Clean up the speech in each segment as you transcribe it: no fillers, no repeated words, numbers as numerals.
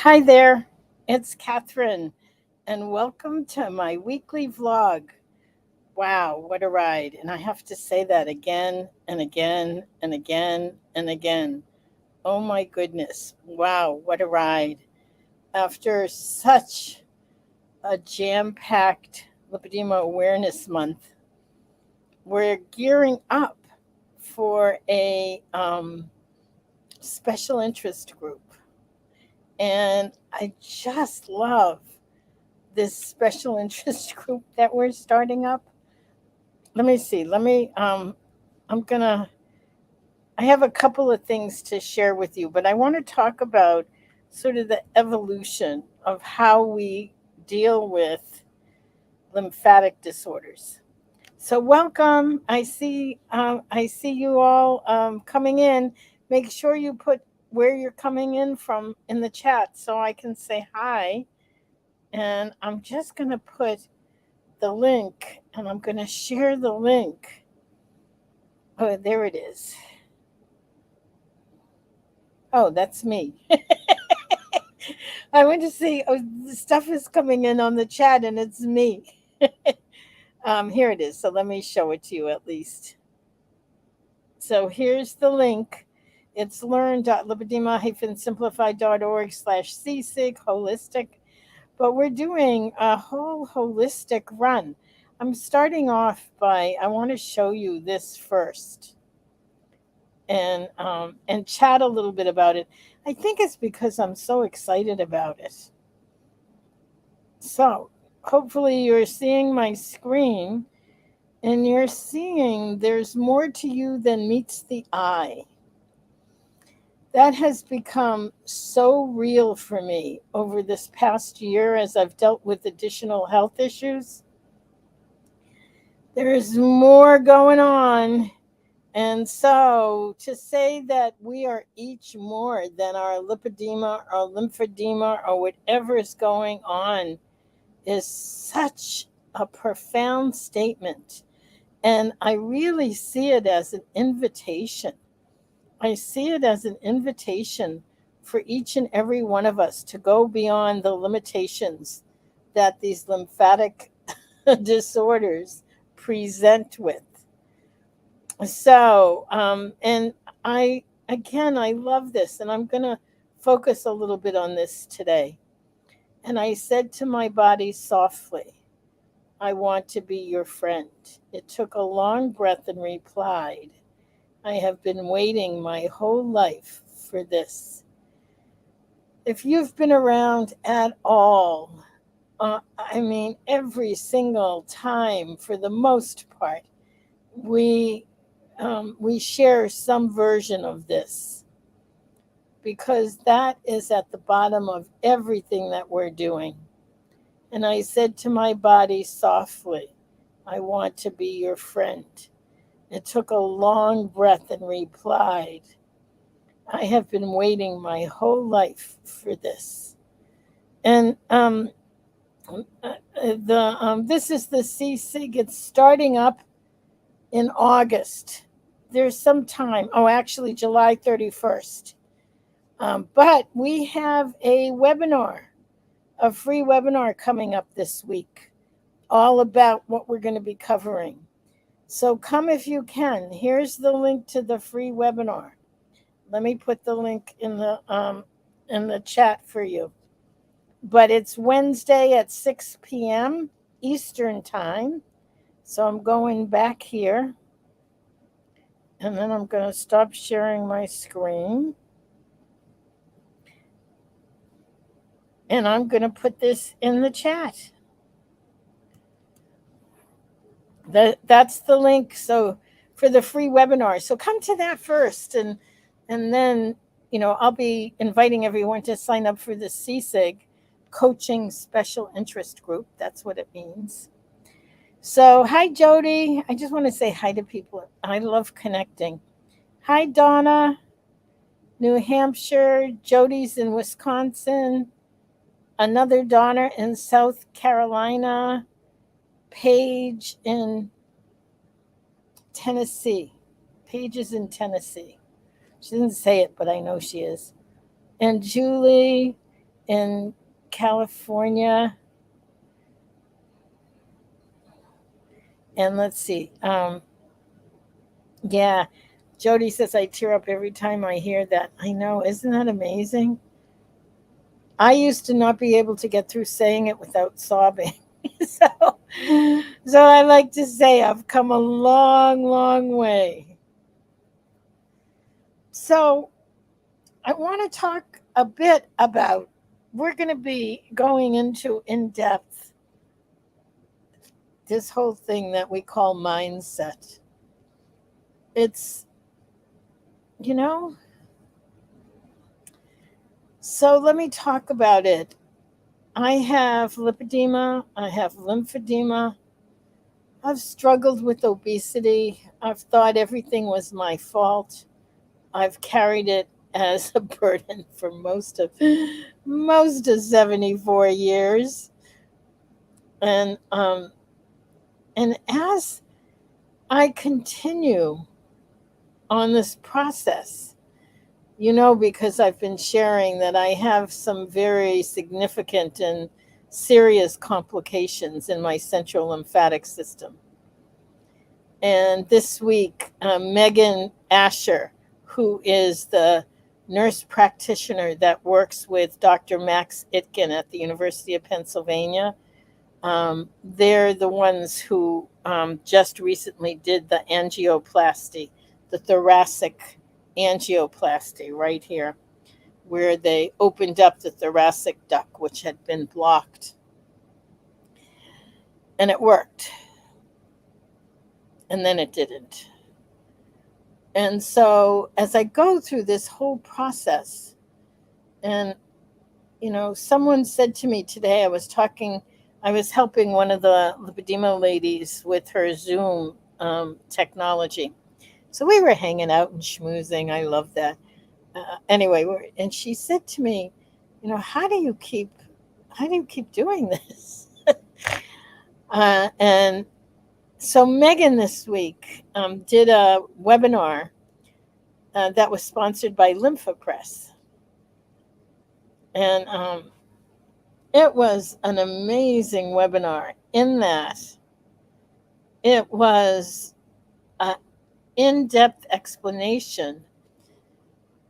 Hi there, it's Catherine, and welcome to my weekly vlog. Wow, what a ride! And I have to say that again and again and again and again. Oh my goodness, wow, what a ride. After such a jam packed Lipedema Awareness Month, we're gearing up for a special interest group. And I just love this special interest group that we're starting up. Let me see. I'm gonna, I have a couple of things to share with you, but I want to talk about sort of the evolution of how we deal with lymphatic disorders. So welcome. I see you all coming in. Make sure you put where you're coming in from in the chat so I can say hi. And I'm just going to put the link and I'm going to share the link. Oh, there it is. Oh, that's me. I went to see, oh, the stuff is coming in on the chat and it's me. Here it is. So let me show it to you at least. So here's the link. It's learn.lipedema-simplified.org/CSIG holistic. But we're doing a whole holistic run. I'm starting off by, I want to show you this first and chat a little bit about it. I think it's because I'm so excited about it. So hopefully you're seeing my screen and you're seeing there's more to you than meets the eye. That has become so real for me over this past year as I've dealt with additional health issues. There's more going on. And so to say that we are each more than our lipedema or lymphedema or whatever is going on is such a profound statement. And I really see it as an invitation. I see it as an invitation for each and every one of us to go beyond the limitations that these lymphatic disorders present with. So, and I love this, and I'm going to focus a little bit on this today. And I said to my body softly, I want to be your friend. It took a long breath and replied, I have been waiting my whole life for this. If you've been around at all, every single time, for the most part, we we share some version of this because that is at the bottom of everything that we're doing. And I said to my body softly, I want to be your friend. It took a long breath and replied, I have been waiting my whole life for this. And this is the CSIG. It's starting up in August. There's some time. Oh, actually, July 31st. But we have a free webinar coming up this week, all about what we're going to be covering. So come if you can. Here's the link to the free webinar. Let me put the link in the chat for you. But it's Wednesday at 6 p.m. Eastern Time. So I'm going back here. And then I'm going to stop sharing my screen. And I'm going to put this in the chat. That's the link. So for the free webinar. So come to that first. And then, I'll be inviting everyone to sign up for the CSIG Coaching Special Interest Group. That's what it means. So, hi, Jody. I just want to say hi to people. I love connecting. Hi, Donna, New Hampshire. Jody's in Wisconsin. Another Donna in South Carolina. Paige in Tennessee. Paige is in Tennessee. She didn't say it, but I know she is. And Julie in California. And let's see. Yeah, Jody says I tear up every time I hear that. I know, isn't that amazing? I used to not be able to get through saying it without sobbing. so, so I like to say I've come a long, long way. So I want to talk a bit about, we're going to be going into in depth this whole thing that we call mindset. It's, you know, so let me talk about it. I have lipedema, I have lymphedema. I've struggled with obesity. I've thought everything was my fault. I've carried it as a burden for most of 74 years. And and as I continue on this process, because I've been sharing that I have some very significant and serious complications in my central lymphatic system. And this week, Megan Asher, who is the nurse practitioner that works with Dr. Max Itkin at the University of Pennsylvania, they're the ones who just recently did the angioplasty, the thoracic angioplasty right here, where they opened up the thoracic duct, which had been blocked. And it worked. And then it didn't. And so as I go through this whole process, and, someone said to me today, I was helping one of the lipedema ladies with her Zoom technology. So we were hanging out and schmoozing. I love that. Anyway, and she said to me, how do you keep doing this? And so Megan this week did a webinar that was sponsored by LymphaPress. And it was an amazing webinar in that it was an in-depth explanation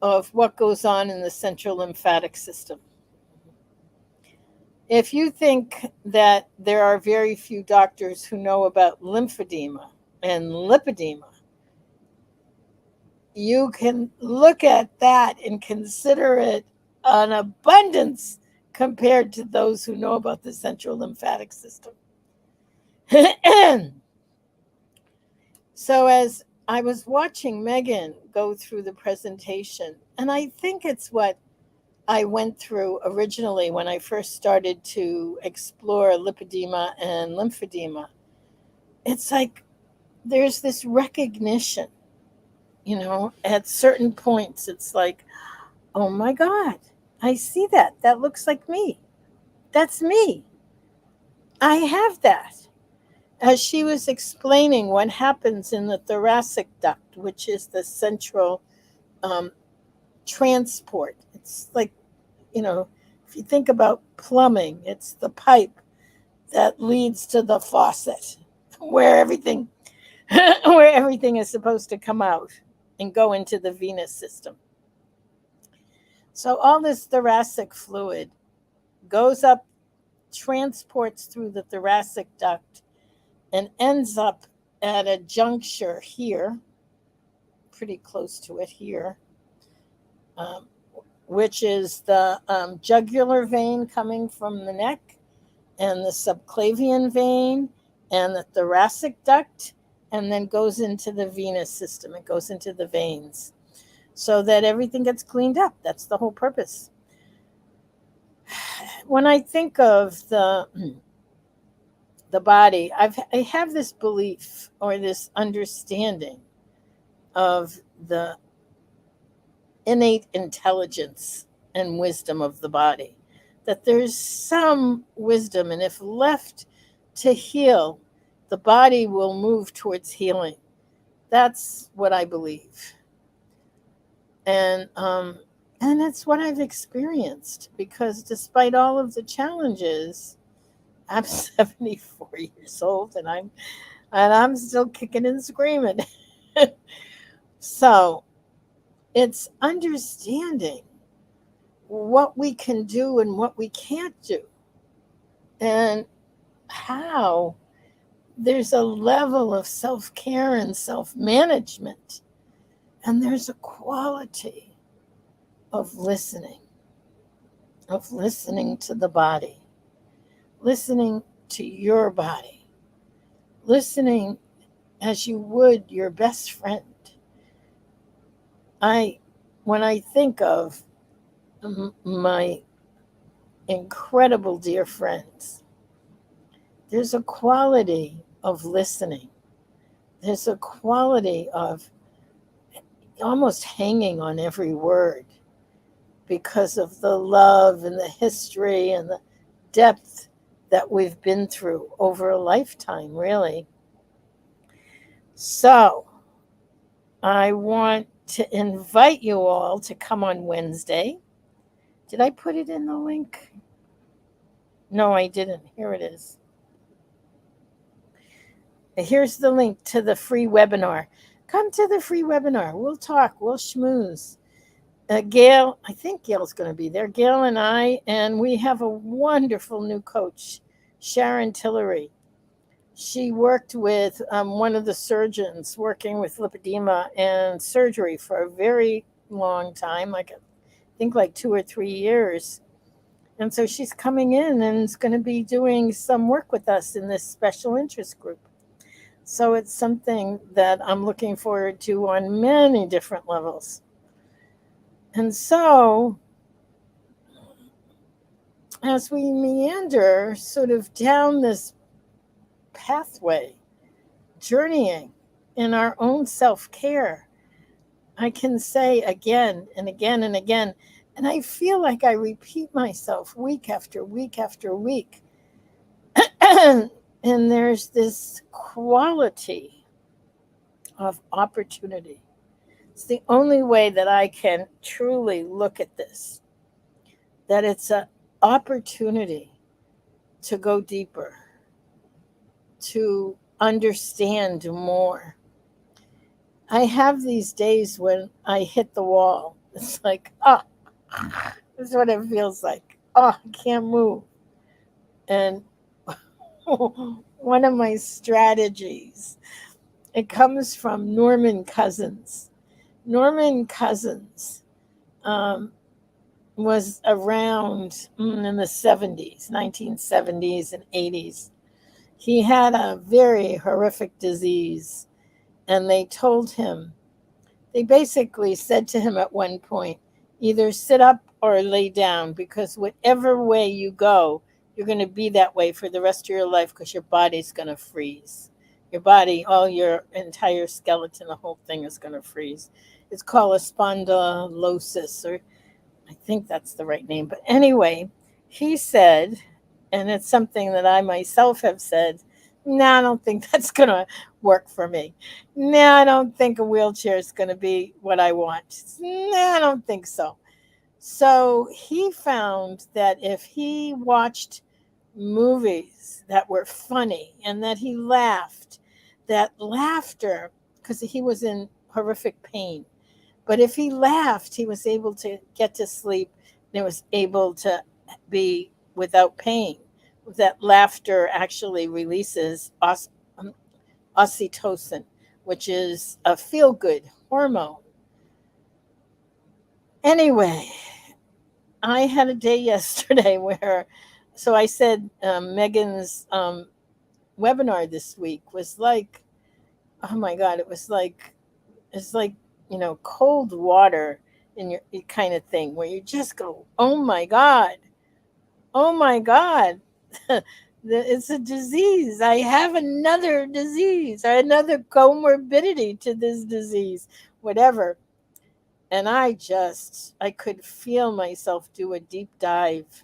of what goes on in the central lymphatic system. If you think that there are very few doctors who know about lymphedema and lipedema, you can look at that and consider it an abundance compared to those who know about the central lymphatic system. So as I was watching Megan go through the presentation, and I think it's what I went through originally when I first started to explore lipedema and lymphedema. It's like there's this recognition, at certain points. It's like, oh my God, I see that. That looks like me. That's me. I have that. As she was explaining what happens in the thoracic duct, which is the central transport. It's like, if you think about plumbing, it's the pipe that leads to the faucet where everything is supposed to come out and go into the venous system. So all this thoracic fluid goes up, transports through the thoracic duct, and ends up at a juncture here, pretty close to it here, which is the jugular vein coming from the neck, and the subclavian vein, and the thoracic duct, and then goes into the venous system. It goes into the veins so that everything gets cleaned up. That's the whole purpose. When I think of the body, I have this belief or this understanding of the innate intelligence and wisdom of the body, that there's some wisdom, and if left to heal, the body will move towards healing. That's what I believe. And And it's what I've experienced because despite all of the challenges, I'm 74 years old and I'm still kicking and screaming. So it's understanding what we can do and what we can't do, and how there's a level of self care and self management, and there's a quality of listening to the body, listening to your body, listening as you would your best friend. I, when I think of my incredible dear friends, there's a quality of listening. There's a quality of almost hanging on every word because of the love and the history and the depth that we've been through over a lifetime, really. So, I want to invite you all to come on Wednesday. Did I put it in the link? No, I didn't. Here it is. Here's the link to the free webinar. Come to the free webinar. We'll talk. We'll schmooze. Gail, I think Gail's going to be there. Gail and we have a wonderful new coach, Sharon Tillery. She worked with one of the surgeons working with lipedema and surgery for a very long time, like I think like 2 or 3 years. And so she's coming in and is going to be doing some work with us in this special interest group. So it's something that I'm looking forward to on many different levels. And so, as we meander sort of down this pathway, journeying in our own self care, I can say again and again and again, and I feel like I repeat myself week after week after week. And there's this quality of opportunity. It's the only way that I can truly look at this, that it's an opportunity to go deeper, to understand more. I have these days when I hit the wall. It's like, this is what it feels like. I can't move. And one of my strategies, it comes from Norman Cousins. Norman Cousins was around in the 70s, 1970s and 80s. He had a very horrific disease, and they basically said to him at one point, either sit up or lay down, because whatever way you go, you're going to be that way for the rest of your life because your body's going to freeze. Your body, all your entire skeleton, the whole thing is going to freeze. It's called a spondylosis, or I think that's the right name. But anyway, he said, and it's something that I myself have said, no, I don't think that's going to work for me. No, I don't think a wheelchair is going to be what I want. No, I don't think so. So he found that if he watched movies that were funny and that he laughed, that laughter, because he was in horrific pain, but if he laughed, he was able to get to sleep and was able to be without pain. That laughter actually releases oxytocin, which is a feel good hormone. Anyway, I had a day yesterday so I said Megan's webinar this week was like, oh my God, it's like, cold water in your kind of thing where you just go, oh my God, oh my God. It's a disease. I have another disease or another comorbidity to this disease, whatever. And I could feel myself do a deep dive.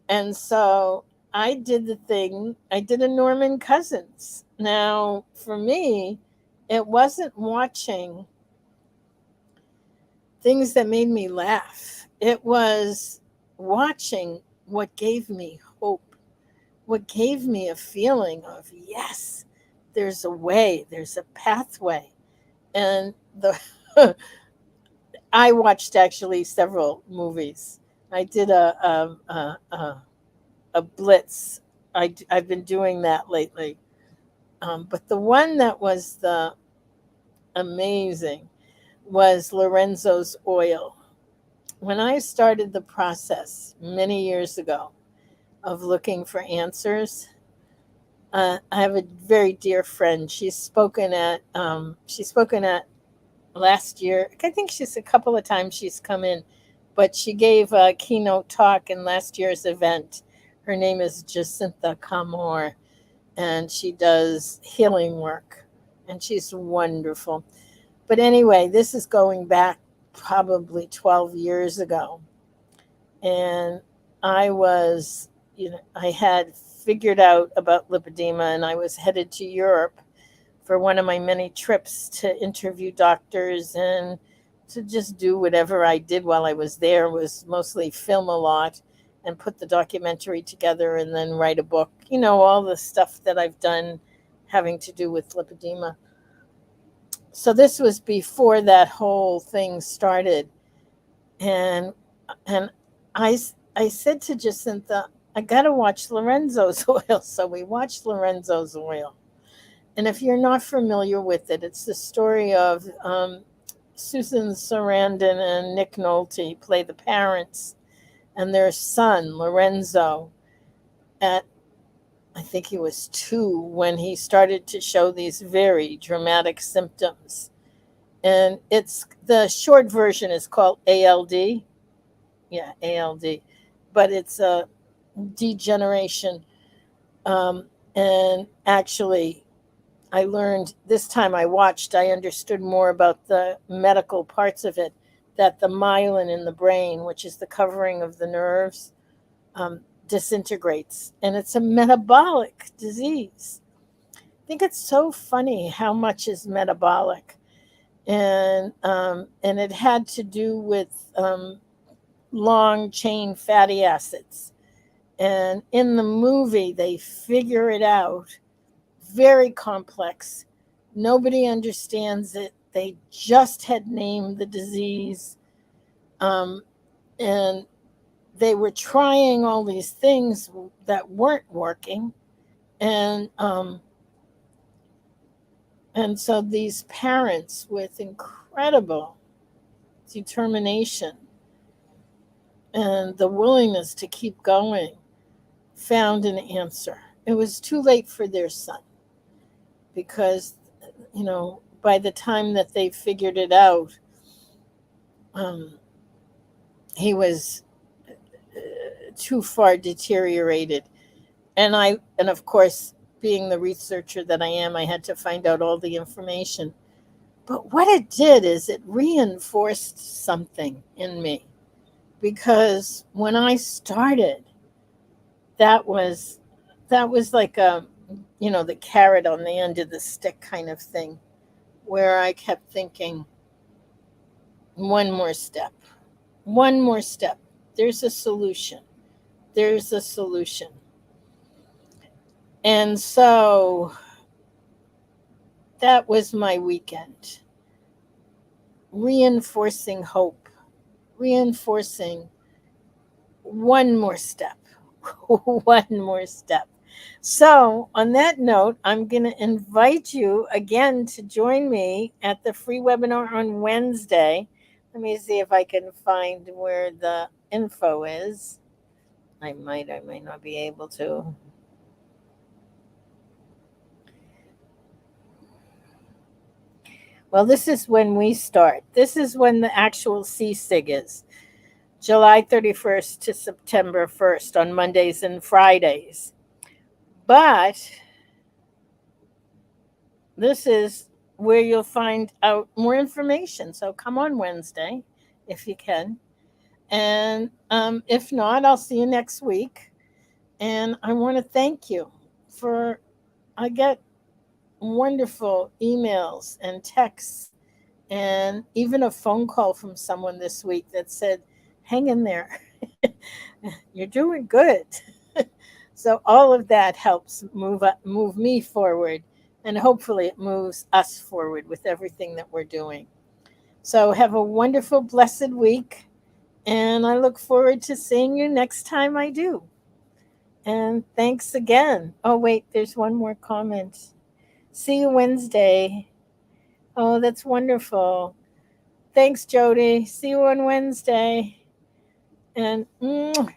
And so I did a Norman Cousins. Now, for me, it wasn't watching things that made me laugh. It was watching what gave me hope, what gave me a feeling of, yes, there's a way, there's a pathway. And the I watched actually several movies. I did a blitz. I've been doing that lately. But the one that was the amazing was Lorenzo's Oil. When I started the process many years ago of looking for answers, I have a very dear friend. She's spoken at last year. I think she's a couple of times she's come in, but she gave a keynote talk in last year's event. Her name is Jacinta Camor, and she does healing work, and she's wonderful. But anyway, this is going back probably 12 years ago. And I was, I had figured out about lipedema, and I was headed to Europe for one of my many trips to interview doctors and to just do whatever I did while I was there, was mostly film a lot and put the documentary together and then write a book, all the stuff that I've done having to do with lipedema. So this was before that whole thing started. And and I said to Jacinta, I got to watch Lorenzo's Oil. So we watched Lorenzo's Oil. And if you're not familiar with it, it's the story of Susan Sarandon and Nick Nolte play the parents, and their son, Lorenzo, at I think he was 2 when he started to show these very dramatic symptoms. And it's the short version is called ALD. Yeah, ALD. But it's a degeneration. And actually, I learned this time I watched, I understood more about the medical parts of it, that the myelin in the brain, which is the covering of the nerves, disintegrates. And it's a metabolic disease. I think it's so funny how much is metabolic. And it had to do with long chain fatty acids. And in the movie, they figure it out. Very complex. Nobody understands it. They just had named the disease. Um, and they were trying all these things that weren't working. And and so these parents with incredible determination and the willingness to keep going found an answer. It was too late for their son because, by the time that they figured it out, um, he was too far deteriorated. And of course, being the researcher that I am, I had to find out all the information. But what it did is it reinforced something in me because when I started, that was like the carrot on the end of the stick kind of thing, where I kept thinking, one more step, one more step. There's a solution. There's a solution. And so that was my weekend, reinforcing hope, reinforcing one more step, one more step. So, on that note, I'm going to invite you again to join me at the free webinar on Wednesday. Let me see if I can find where the info is. I might not be able to. Well, this is when we start. This is when the actual CSIG is. July 31st to September 1st on Mondays and Fridays. But this is where you'll find out more information. So come on Wednesday if you can. And if not, I'll see you next week. And I want to thank you I get wonderful emails and texts and even a phone call from someone this week that said, hang in there, you're doing good. So all of that helps move me forward, and hopefully it moves us forward with everything that we're doing. So have a wonderful, blessed week, and I look forward to seeing you next time I do. And thanks again. Oh, wait, there's one more comment. See you Wednesday. Oh, that's wonderful. Thanks, Jody. See you on Wednesday. And